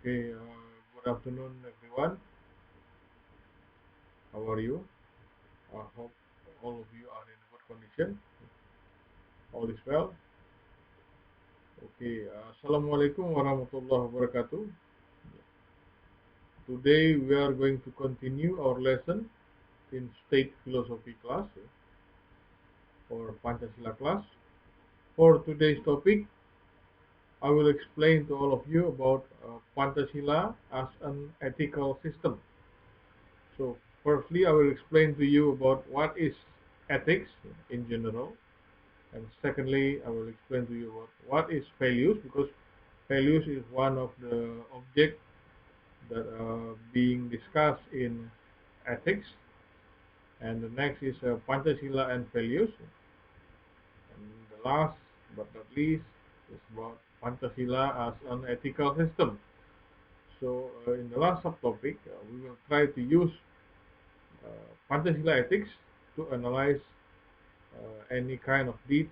Okay, good afternoon, everyone. How are you? I hope all of you are in good condition. All is well. Okay, Assalamualaikum warahmatullahi wabarakatuh. Today we are going to continue our lesson in State Philosophy class or Pancasila class. For today's topic, I will explain to all of you about Pancasila as an ethical system. So, firstly, I will explain to you about what is ethics in general. And secondly, I will explain to you what is values, because values is one of the objects that are being discussed in ethics. And the next is Pancasila and values. And the last but not least is about Pancasila as an ethical system. So in the last subtopic, we will try to use Pancasila ethics to analyze any kind of deeds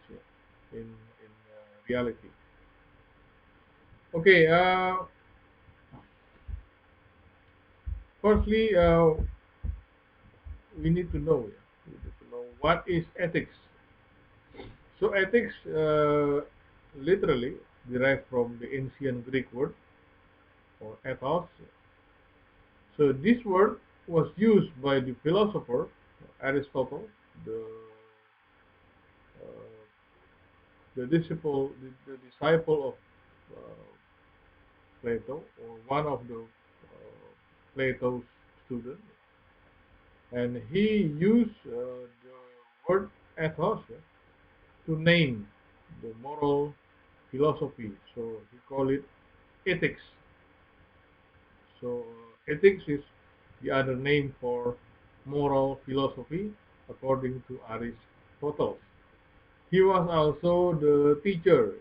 in reality. Okay, firstly, we need to know, yeah, we need to know what is ethics. So ethics literally derived from the ancient Greek word or ethos. So this word was used by the philosopher Aristotle, the uh, the disciple of uh, Plato, or one of the Plato's students, and he used the word ethos, to name the moral philosophy. So he called it ethics. So ethics is the other name for moral philosophy, according to Aristotle. He was also the teacher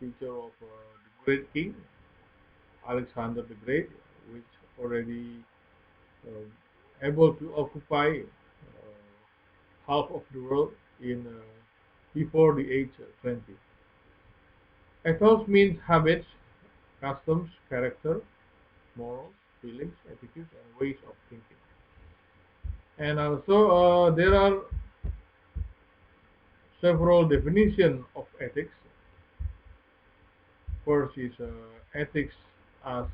of the great king Alexander the Great, which already uh, able to occupy half of the world in before the age of 20. Ethos means habits, customs, character, morals, feelings, attitudes, and ways of thinking. And also, there are several definitions of ethics. First is ethics as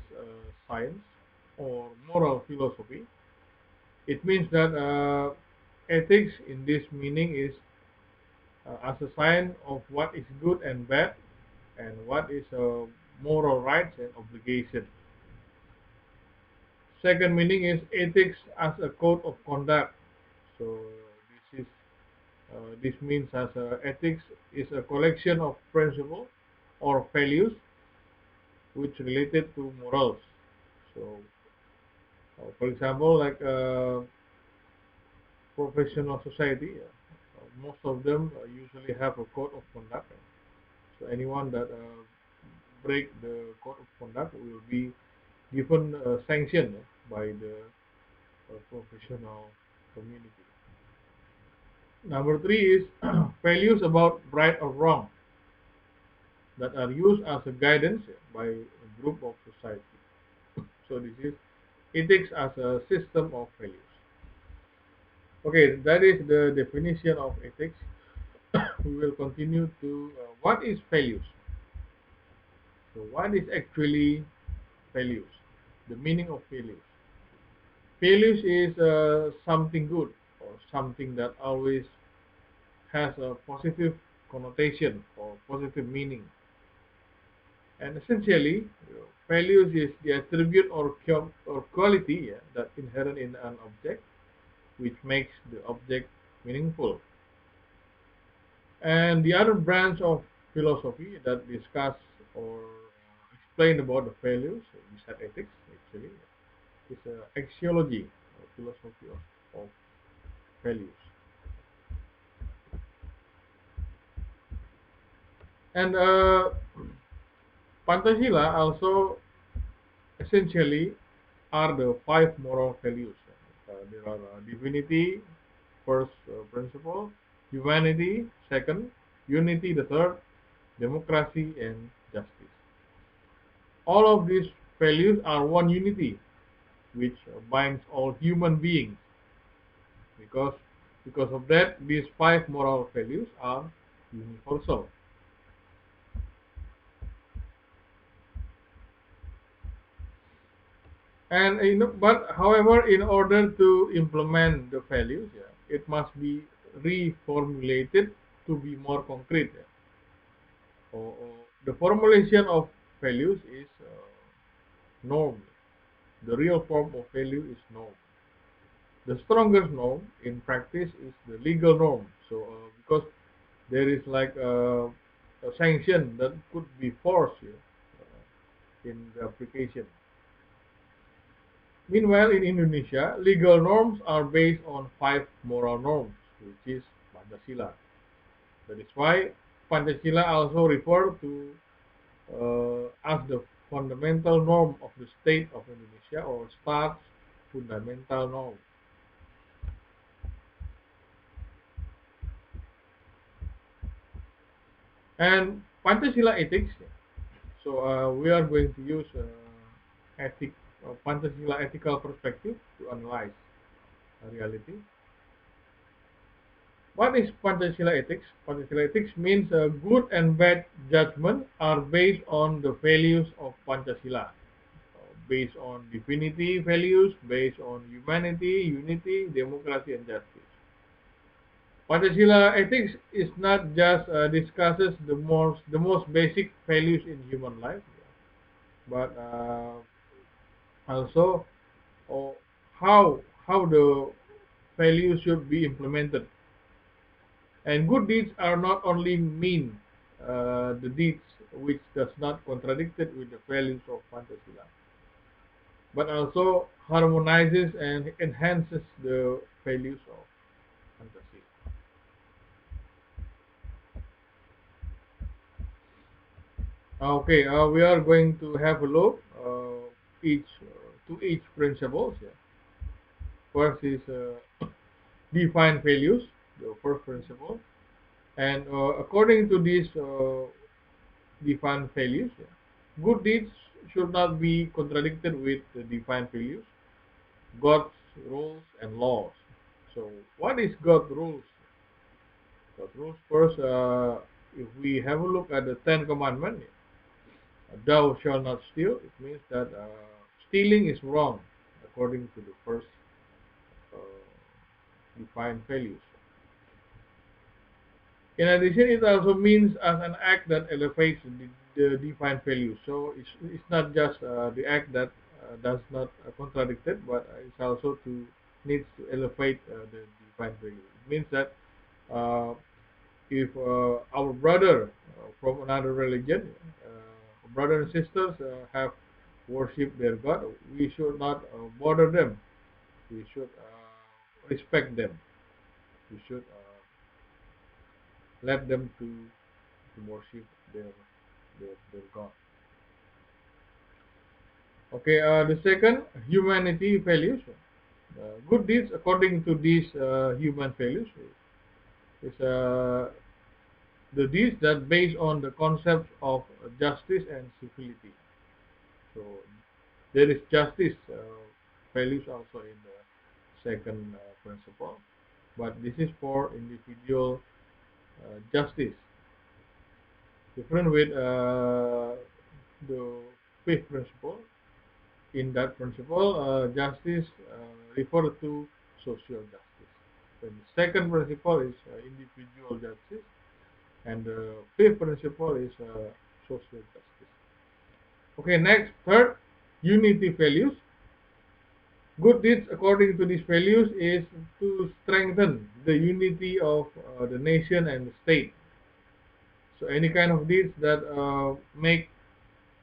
science or moral philosophy. It means that ethics in this meaning is as a sign of what is good and bad, and what is moral rights and obligation. Second meaning is ethics as a code of conduct. So this means as ethics is a collection of principles or values which related to morals. So, for example, like professional society, most of them usually have a code of conduct. So anyone that break the code of conduct will be given sanction by the professional community. Number three is values about right or wrong that are used as a guidance by a group of society. So this is ethics as a system of values. Okay, that is the definition of ethics. We will continue to what is values. So what is actually values? The meaning of values. Values is something good or something that always has a positive connotation or positive meaning. And essentially, values is the attribute or quality, yeah, that inherent in an object, which makes the object meaningful. And the other branch of philosophy that discuss or explain about the values, beside ethics, actually, is axiology, or philosophy of values. And Pancasila also essentially are the five moral values. There are divinity, first principle, humanity, second, unity, the third, democracy, and justice. All of these values are one unity which binds all human beings. Because because of that, these five moral values are universal. And but however, in order to implement the values, yeah, it must be reformulated to be more concrete. Yeah. The formulation of values is norm. The real form of value is norm. The strongest norm in practice is the legal norm. So because there is like a sanction that could be forced, yeah, in the application. Meanwhile, in Indonesia, legal norms are based on five moral norms, which is Pancasila. That is why Pancasila also referred to as the fundamental norm of the state of Indonesia, or staat's fundamental norm. And Pancasila ethics. So we are going to use Pancasila ethical perspective to analyze reality. What is Pancasila ethics? Pancasila ethics means good and bad judgment are based on the values of Pancasila, based on divinity values, based on humanity, unity, democracy, and justice. Pancasila ethics is not just discusses the most basic values in human life, but also uh, how the values should be implemented. And good deeds are not only mean the deeds which does not contradicted with the values of Pancasila, but also harmonizes and enhances the values of Pancasila. Okay, we are going to have a look each principles. Yeah. First is define values, the first principle, and according to these defined values, yeah, good deeds should not be contradicted with the defined values, God's rules and laws. So, what is God's rules? God's rules first, if we have a look at the Ten Commandments, thou shalt not steal. It means that stealing is wrong according to the first uh, defined values. In addition, it also means as an act that elevates the defined value. So it's not just the act that does not contradict it, but it's also to needs to elevate the defined value. It means that uh, if our brother from another religion, brothers and sisters have worshipped their God, we should not bother them. We should respect them. We should let them to worship their God. Okay, the second, humanity values. Good deeds according to these human values is the deeds that based on the concepts of justice and civility. So there is justice values also in the second principle, but this is for individual justice. Different with the fifth principle. In that principle, justice refers to social justice. Then the second principle is individual justice, and the fifth principle is social justice. Okay, next, third, unity values. Good deeds according to these values is to strengthen the unity of the nation and the state. So any kind of deeds that make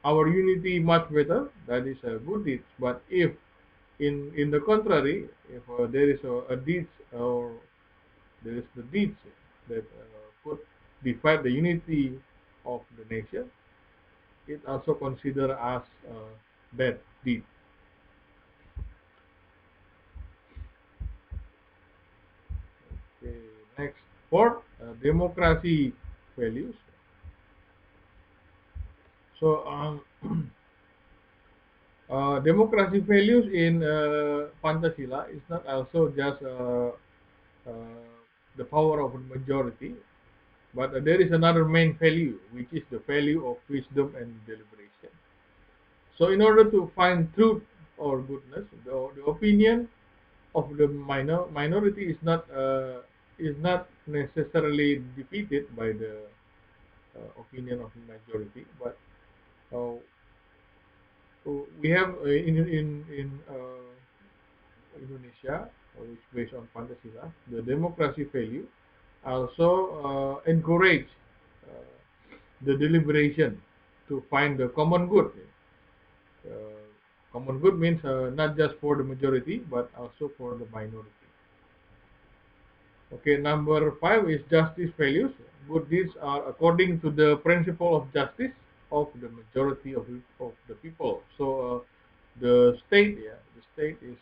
our unity much better, that is a good deeds. But if in the contrary, if there is a deeds, or there is the deeds that could divide the unity of the nation, it also considered as bad deed. Okay, next, fourth, democracy values. So Democracy values in Pancasila is not also just the power of the majority, but there is another main value, which is the value of wisdom and deliberation. So, in order to find truth or goodness, the opinion of the minority is not necessarily defeated by the opinion of the majority, but uh, we have in Indonesia, which based on Pancasila, the democracy value also encourage uh, the deliberation to find the common good. Uh, Common good means not just for the majority, but also for the minority. Okay, number five is justice values. Good deeds are according to the principle of justice of the majority of the people. So the state, yeah, the state is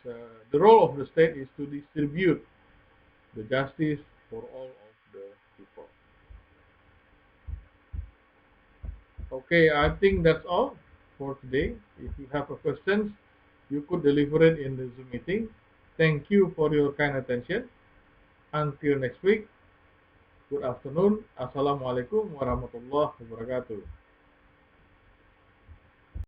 the role of the state is to distribute the justice for all of the people. Okay, I think that's all for today. If you have a questions, you could deliver it in the Zoom meeting. Thank you for your kind attention. Until next week, good afternoon. Assalamualaikum warahmatullahi wabarakatuh.